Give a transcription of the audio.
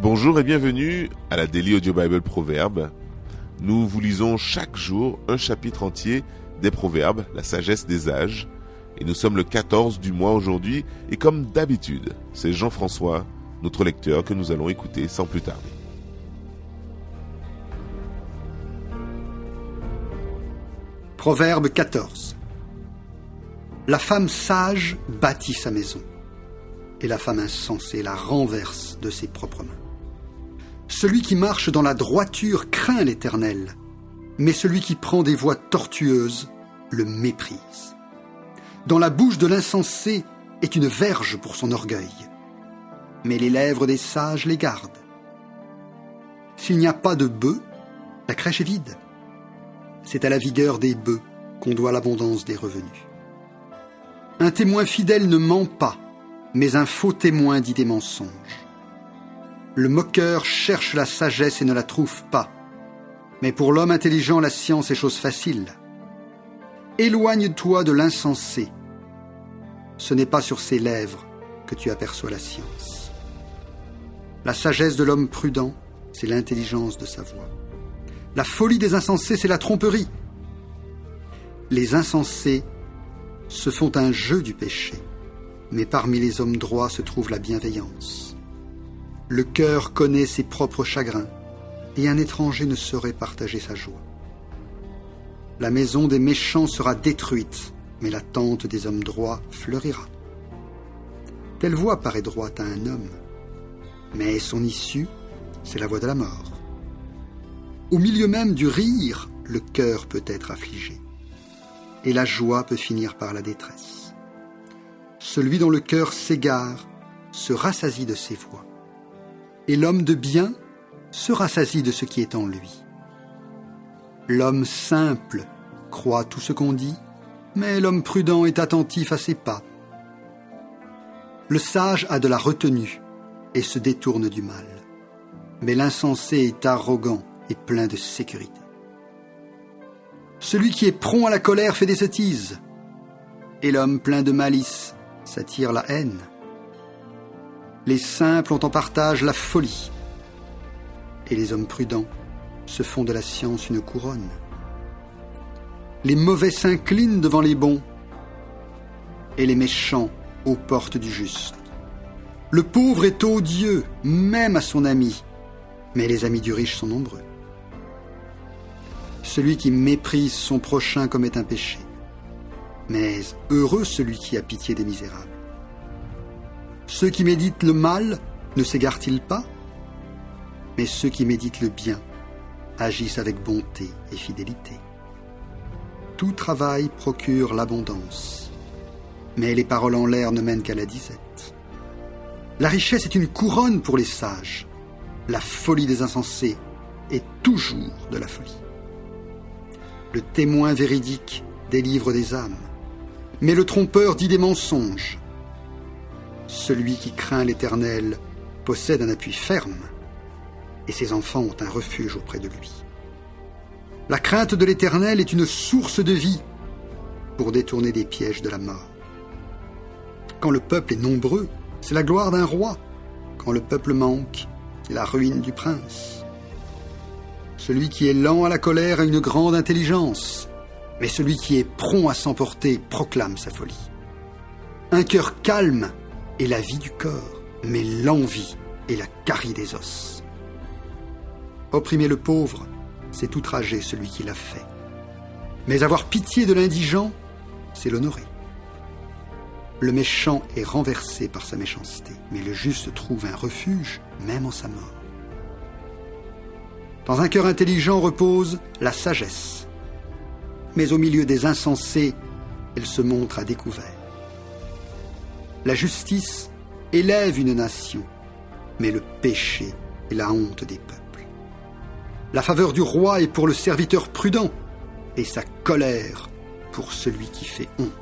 Bonjour et bienvenue à la Daily Audio Bible Proverbes. Nous vous lisons chaque jour un chapitre entier des Proverbes, la sagesse des âges. Et nous sommes le 14 du mois aujourd'hui. Et comme d'habitude, c'est Jean-François, notre lecteur, que nous allons écouter sans plus tarder. Proverbe 14. La femme sage bâtit sa maison, et la femme insensée la renverse de ses propres mains. Celui qui marche dans la droiture craint l'Éternel, mais celui qui prend des voies tortueuses le méprise. Dans la bouche de l'insensé est une verge pour son orgueil, mais les lèvres des sages les gardent. S'il n'y a pas de bœufs, la crèche est vide. C'est à la vigueur des bœufs qu'on doit l'abondance des revenus. Un témoin fidèle ne ment pas, mais un faux témoin dit des mensonges. Le moqueur cherche la sagesse et ne la trouve pas, mais pour l'homme intelligent, la science est chose facile. Éloigne-toi de l'insensé. Ce n'est pas sur ses lèvres que tu aperçois la science. La sagesse de l'homme prudent, c'est l'intelligence de sa voix. La folie des insensés, c'est la tromperie. Les insensés se font un jeu du péché, mais parmi les hommes droits se trouve la bienveillance. Le cœur connaît ses propres chagrins, et un étranger ne saurait partager sa joie. La maison des méchants sera détruite, mais la tente des hommes droits fleurira. Telle voie paraît droite à un homme, mais son issue, c'est la voie de la mort. Au milieu même du rire, le cœur peut être affligé, et la joie peut finir par la détresse. Celui dont le cœur s'égare se rassasie de ses voies, et l'homme de bien se rassasie de ce qui est en lui. L'homme simple croit tout ce qu'on dit, mais l'homme prudent est attentif à ses pas. Le sage a de la retenue et se détourne du mal, mais l'insensé est arrogant et plein de sécurité. Celui qui est prompt à la colère fait des sottises, et l'homme plein de malice s'attire la haine. Les simples ont en partage la folie, et les hommes prudents se font de la science une couronne. Les mauvais s'inclinent devant les bons, et les méchants aux portes du juste. Le pauvre est odieux, même à son ami, mais les amis du riche sont nombreux. Celui qui méprise son prochain commet un péché, mais heureux celui qui a pitié des misérables. Ceux qui méditent le mal ne s'égarent-ils pas? Mais ceux qui méditent le bien agissent avec bonté et fidélité. Tout travail procure l'abondance, mais les paroles en l'air ne mènent qu'à la disette. La richesse est une couronne pour les sages. La folie des insensés est toujours de la folie. Le témoin véridique délivre des âmes, mais le trompeur dit des mensonges. Celui qui craint l'Éternel possède un appui ferme, et ses enfants ont un refuge auprès de lui. La crainte de l'Éternel est une source de vie pour détourner des pièges de la mort. Quand le peuple est nombreux, c'est la gloire d'un roi. Quand le peuple manque, c'est la ruine du prince. Celui qui est lent à la colère a une grande intelligence, mais celui qui est prompt à s'emporter proclame sa folie. Un cœur calme est la vie du corps, mais l'envie est la carie des os. Opprimer le pauvre, c'est outrager celui qui l'a fait. Mais avoir pitié de l'indigent, c'est l'honorer. Le méchant est renversé par sa méchanceté, mais le juste trouve un refuge, même en sa mort. Dans un cœur intelligent repose la sagesse, mais au milieu des insensés, elle se montre à découvert. La justice élève une nation, mais le péché est la honte des peuples. La faveur du roi est pour le serviteur prudent, et sa colère pour celui qui fait honte.